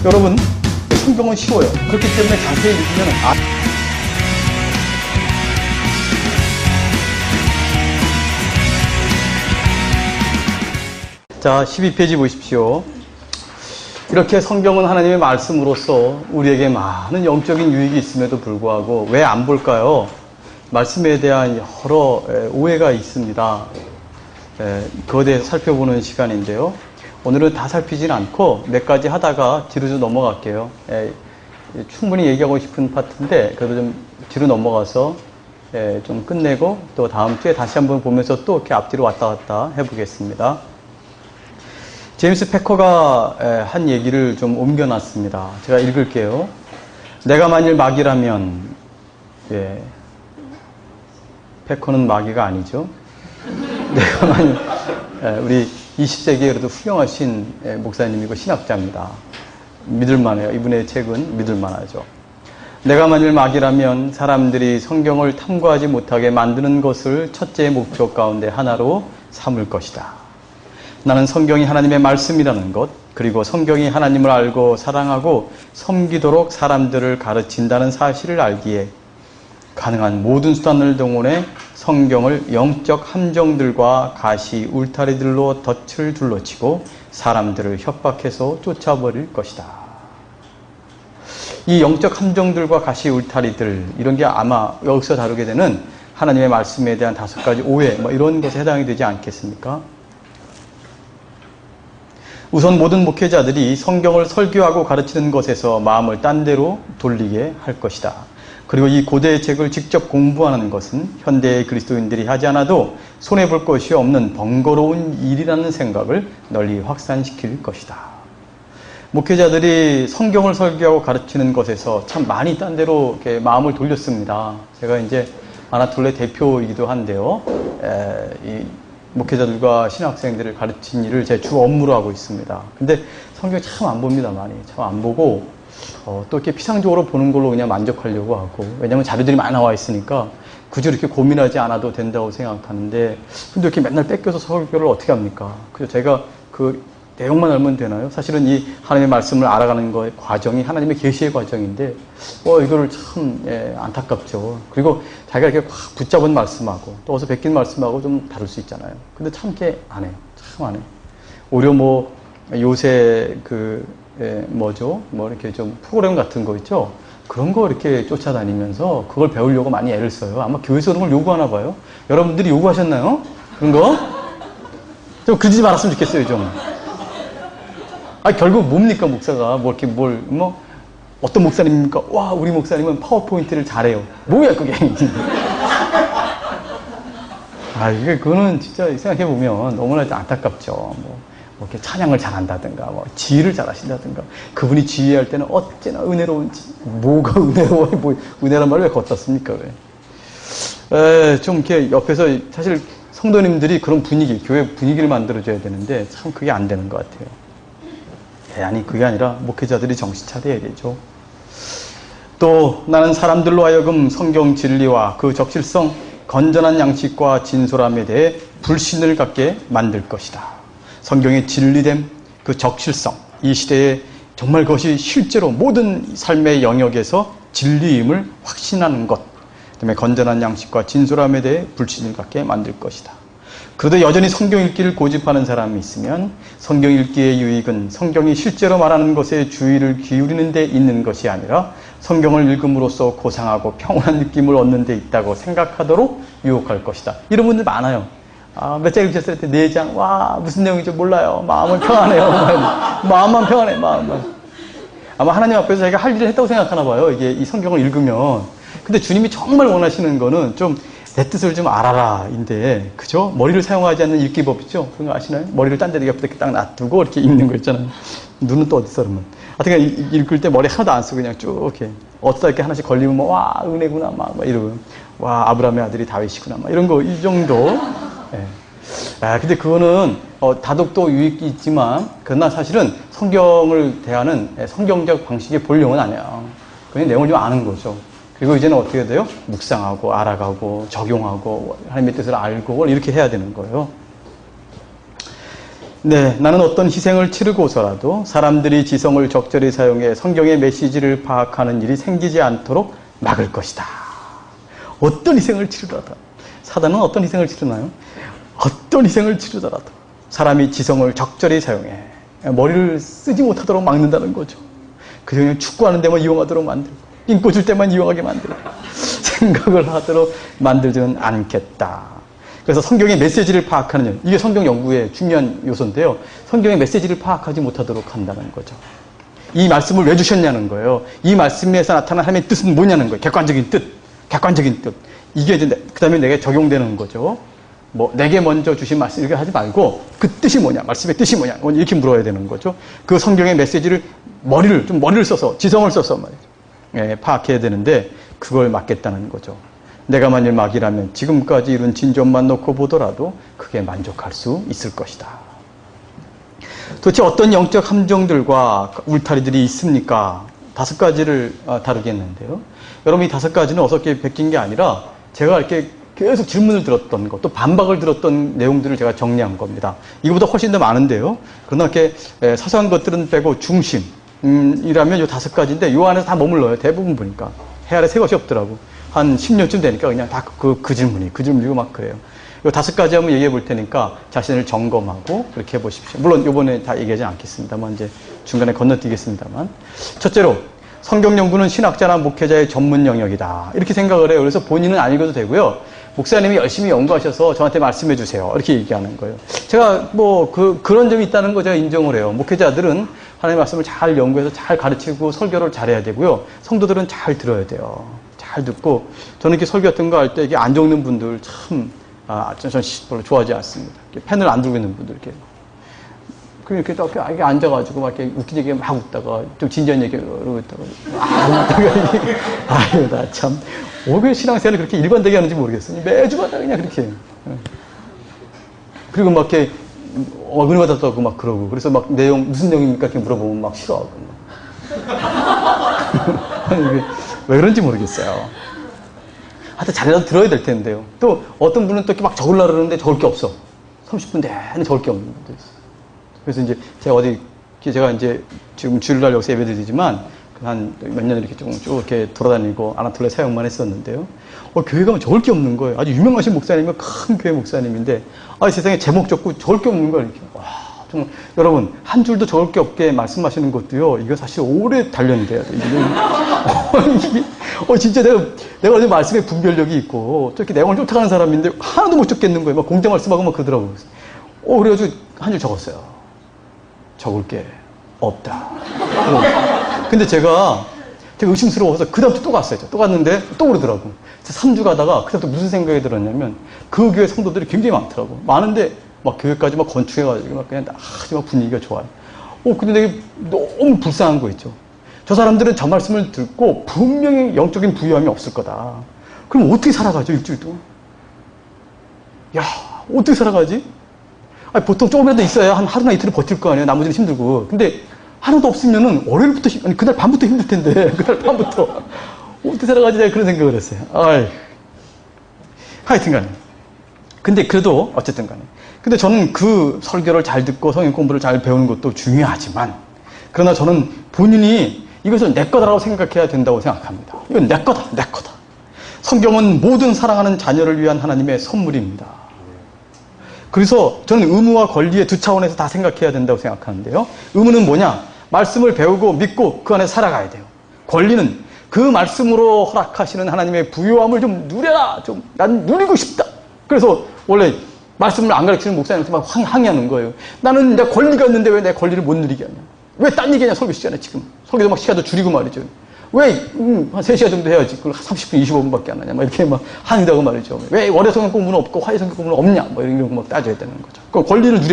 여러분, 성경은 쉬워요. 그렇기 때문에 자세히 읽으면 자, 12페이지 보십시오. 이렇게 성경은 하나님의 말씀으로서 우리에게 많은 영적인 유익이 있음에도 불구하고 왜 안 볼까요? 말씀에 대한 여러 오해가 있습니다. 그거에 대해서 살펴보는 시간인데요. 오늘은 다 살피진 않고 몇 가지 하다가 뒤로 좀 넘어갈게요. 충분히 얘기하고 싶은 파트인데 그래도 좀 뒤로 넘어가서 좀 끝내고 또 다음 주에 다시 한번 보면서 또 이렇게 앞뒤로 왔다 갔다 해보겠습니다. 제임스 패커가 한 얘기를 좀 옮겨놨습니다. 제가 읽을게요. 내가 만일 마귀라면, 패커는 마귀가 아니죠. 내가 만일, 우리 20세기에 그래도 훌륭하신 목사님이고 신학자입니다. 믿을만해요. 이분의 책은 믿을만하죠. 내가 만일 마귀라면 사람들이 성경을 탐구하지 못하게 만드는 것을 첫째 목표 가운데 하나로 삼을 것이다. 나는 성경이 하나님의 말씀이라는 것, 그리고 성경이 하나님을 알고 사랑하고 섬기도록 사람들을 가르친다는 사실을 알기에 가능한 모든 수단을 동원해 성경을 영적 함정들과 가시 울타리들로 덫을 둘러치고 사람들을 협박해서 쫓아버릴 것이다. 이 영적 함정들과 가시 울타리들, 이런 게 아마 여기서 다루게 되는 하나님의 말씀에 대한 5가지 오해, 이런 것에 해당이 되지 않겠습니까? 우선 모든 목회자들이 성경을 설교하고 가르치는 것에서 마음을 딴 데로 돌리게 할 것이다. 그리고 이 고대의 책을 직접 공부하는 것은 현대의 그리스도인들이 하지 않아도 손해볼 것이 없는 번거로운 일이라는 생각을 널리 확산시킬 것이다. 목회자들이 성경을 설교하고 가르치는 것에서 참 많이 딴 데로 이렇게 마음을 돌렸습니다. 제가 이제 아나톨레 대표이기도 한데요. 이 목회자들과 신학생들을 가르친 일을 제 주 업무로 하고 있습니다. 근데 성경 참 안 봅니다, 많이. 참 안 보고, 또 이렇게 피상적으로 보는 걸로 그냥 만족하려고 하고, 왜냐면 자료들이 많이 나와 있으니까 굳이 이렇게 고민하지 않아도 된다고 생각하는데, 근데 이렇게 맨날 뺏겨서 설교를 어떻게 합니까? 그래서 제가 그 내용만 알면 되나요? 사실은 이 하나님의 말씀을 알아가는 거의 과정이 하나님의 계시의 과정인데, 이거를 참, 안타깝죠. 그리고 자기가 이렇게 확 붙잡은 말씀하고, 또 어서 베낀 말씀하고 좀 다를 수 있잖아요. 근데 참 이렇게 안 해요. 참 안 해요. 오히려 요새 이렇게 좀 프로그램 같은 거 있죠? 그런 거 이렇게 쫓아다니면서 그걸 배우려고 많이 애를 써요. 아마 교회에서 그런 걸 요구하나 봐요. 여러분들이 요구하셨나요? 그런 거? 좀 그러지 말았으면 좋겠어요, 좀. 결국 뭡니까, 목사가? 어떤 목사님입니까? 와, 우리 목사님은 파워포인트를 잘해요. 뭐야, 그게. 그거는 진짜 생각해보면 너무나 안타깝죠. 이렇게 찬양을 잘한다든가, 지휘를 잘하신다든가, 그분이 지휘할 때는 어찌나 은혜로운지, 뭐가 은혜로워요? 은혜란 말을 왜 걷다 씁니까, 왜? 좀 이렇게 옆에서 사실 성도님들이 그런 분위기, 교회 분위기를 만들어줘야 되는데, 참 그게 안 되는 것 같아요. 아니, 그게 아니라 목회자들이 정신 차려야 되죠. 또 나는 사람들로 하여금 성경 진리와 그 적실성, 건전한 양식과 진솔함에 대해 불신을 갖게 만들 것이다. 성경의 진리됨, 그 적실성, 이 시대에 정말 그것이 실제로 모든 삶의 영역에서 진리임을 확신하는 것, 그다음에 건전한 양식과 진솔함에 대해 불신을 갖게 만들 것이다. 그래도 여전히 성경 읽기를 고집하는 사람이 있으면 성경 읽기의 유익은 성경이 실제로 말하는 것에 주의를 기울이는 데 있는 것이 아니라 성경을 읽음으로써 고상하고 평온한 느낌을 얻는 데 있다고 생각하도록 유혹할 것이다. 이런 분들 많아요. 몇 장 읽으셨을 때 4장, 무슨 내용인지 몰라요. 마음은 평안해요. 마음만 평안해, 마음만. 아마 하나님 앞에서 자기가 할 일을 했다고 생각하나 봐요. 이게 이 성경을 읽으면. 근데 주님이 정말 원하시는 거는 좀 내 뜻을 좀 알아라인데, 그죠? 머리를 사용하지 않는 읽기법 있죠? 그런 거 아시나요? 머리를 딴 데 옆에 딱 놔두고 이렇게 읽는 거 있잖아요. 눈은 또 어딨어, 그러면. 하여튼 읽을 때 머리 하나도 안 쓰고 그냥 쭉 이렇게 어쩌다 이렇게 하나씩 걸리면 은혜구나, 이러고. 아브라함의 아들이 다윗이구나, 이런 거, 이 정도. 근데 그거는, 다독도 유익이 있지만, 그러나 사실은 성경을 대하는 성경적 방식의 본령은 아니야. 그냥 내용을 좀 아는 거죠. 그리고 이제는 어떻게 돼요? 묵상하고, 알아가고, 적용하고, 하나님의 뜻을 알고, 이렇게 해야 되는 거예요. 네, 나는 어떤 희생을 치르고서라도 사람들이 지성을 적절히 사용해 성경의 메시지를 파악하는 일이 생기지 않도록 막을 것이다. 어떤 희생을 치르더라도, 사단은 어떤 희생을 치르나요? 어떤 희생을 치르더라도 사람이 지성을 적절히 사용해 머리를 쓰지 못하도록 막는다는 거죠. 그냥 축구하는 데만 이용하도록 만들고, 삥 꽂을 때만 이용하게 만들고, 생각을 하도록 만들지는 않겠다. 그래서 성경의 메시지를 파악하는 일, 이게 성경 연구의 중요한 요소인데요. 성경의 메시지를 파악하지 못하도록 한다는 거죠. 이 말씀을 왜 주셨냐는 거예요. 이 말씀에서 나타난 하나님의 뜻은 뭐냐는 거예요. 객관적인 뜻. 객관적인 뜻. 이게 이제 그 다음에 내게 적용되는 거죠. 뭐 내게 먼저 주신 말씀 이렇게 하지 말고 그 뜻이 뭐냐, 말씀의 뜻이 뭐냐 이렇게 물어야 되는 거죠. 그 성경의 메시지를 머리를 써서, 지성을 써서 말이죠. 예, 파악해야 되는데 그걸 막겠다는 거죠. 내가 만일 막이라면 지금까지 이룬 진전만 놓고 보더라도 크게 만족할 수 있을 것이다. 도대체 어떤 영적 함정들과 울타리들이 있습니까? 5가지를 다루겠는데요. 여러분, 이 5가지는 어설프게 베낀 게 아니라 제가 이렇게 계속 질문을 들었던 것, 또 반박을 들었던 내용들을 제가 정리한 겁니다. 이거보다 훨씬 더 많은데요. 그러나 이렇게 사소한 것들은 빼고 중심이라면 이 5가지인데 요 안에서 다 머물러요. 대부분 보니까. 해 아래 새 것이 없더라고. 한 10년쯤 되니까 그냥 다 그 질문이고 막 그래요. 요 5가지 한번 얘기해 볼 테니까 자신을 점검하고 그렇게 해 보십시오. 물론 요번에 다 얘기하지 않겠습니다만 이제 중간에 건너뛰겠습니다만. 첫째로, 성경 연구는 신학자나 목회자의 전문 영역이다. 이렇게 생각을 해요. 그래서 본인은 안 읽어도 되고요. 목사님이 열심히 연구하셔서 저한테 말씀해 주세요. 이렇게 얘기하는 거예요. 제가 뭐 그런 점이 있다는 거 제가 인정을 해요. 목회자들은 하나님의 말씀을 잘 연구해서 잘 가르치고 설교를 잘해야 되고요. 성도들은 잘 들어야 돼요. 잘 듣고, 저는 이렇게 설교 같은 거 할 때 이게 안 적는 분들 참, 전 별로 좋아하지 않습니다. 펜을 안 들고 있는 분들 이렇게. 이렇게 딱 이렇게 앉아가지고 막 이렇게 웃긴 얘기 막 웃다가 좀 진지한 얘기 그러고 있다가 아유, 나 참 왜 신앙생활을 그렇게 일관되게 하는지 모르겠어요. 매주마다 그냥 그렇게 해요. 그리고 막 이렇게 은혜 받았다고 막 그러고, 그래서 막 내용 무슨 내용입니까 이렇게 물어보면 막 싫어하고 왜 그런지 모르겠어요. 하여튼 잘해서 들어야 될 텐데요. 또 어떤 분은 또 이렇게 막 적으려고 그러는데 적을 게 없어. 30분 내내 적을 게 없는 분도 있어요. 그래서 이제 제가 이제 지금 주일날 여기서 예배 드리지만 한 몇 년 이렇게 쭉 이렇게 돌아다니고 아나톨리아 사역만 했었는데요. 교회 가면 적을 게 없는 거예요. 아주 유명하신 목사님은 큰 교회 목사님인데, 세상에 제목 적고 적을 게 없는 거예요. 이렇게. 와, 정말 여러분, 한 줄도 적을 게 없게 말씀하시는 것도요. 이거 사실 오래 단련돼야 돼요. 진짜 내가 어제 말씀에 분별력이 있고 저렇게 내용을 쫓아가는 사람인데 하나도 못 적겠는 거예요. 막 공장 말씀하고 막 그러더라고요. 그래가지고 한 줄 적었어요. 적을 게 없다. 근데 제가 의심스러워서 그 다음부터 또 갔어요. 또 갔는데 또 그러더라고. 3주 가다가 그 다음부터 무슨 생각이 들었냐면 그 교회 성도들이 굉장히 많더라고. 많은데 막 교회까지 막 건축해가지고 막 그냥 아주 막 분위기가 좋아요. 근데 되게 너무 불쌍한 거 있죠. 저 사람들은 저 말씀을 듣고 분명히 영적인 부유함이 없을 거다. 그럼 어떻게 살아가죠, 일주일도? 야, 어떻게 살아가지? 보통 조금이라도 있어야 한 하루나 이틀을 버틸 거 아니에요. 나머지는 힘들고. 근데 하나도 없으면은 월요일부터, 그날 밤부터 힘들 텐데, 그날 밤부터. 어떻게 살아가지? 내가 그런 생각을 했어요. 하여튼 간에. 근데 그래도, 어쨌든 간에. 근데 저는 그 설교를 잘 듣고 성경 공부를 잘 배우는 것도 중요하지만, 그러나 저는 본인이 이것을 내 거다라고 생각해야 된다고 생각합니다. 이건 내 거다, 내 거다. 성경은 모든 사랑하는 자녀를 위한 하나님의 선물입니다. 그래서 저는 의무와 권리의 두 차원에서 다 생각해야 된다고 생각하는데요. 의무는 뭐냐? 말씀을 배우고 믿고 그 안에 살아가야 돼요. 권리는 그 말씀으로 허락하시는 하나님의 부요함을 좀 누려라. 난 누리고 싶다. 그래서 원래 말씀을 안 가르치는 목사님한테 막 항의하는 거예요. 나는 내 권리가 있는데 왜 내 권리를 못 누리게 하냐. 왜 딴 얘기하냐, 설교 시간에 지금. 설교도 막 시간도 줄이고 말이죠. 왜, 한 3시간 정도 해야지. 그걸 30분, 25분밖에 안 하냐. 막 이렇게 막 항의하고 말이죠. 왜 월요 성경 공부는 없고 화요 성경 공부는 없냐. 뭐 이런 거 막 따져야 되는 거죠. 그 권리를 누려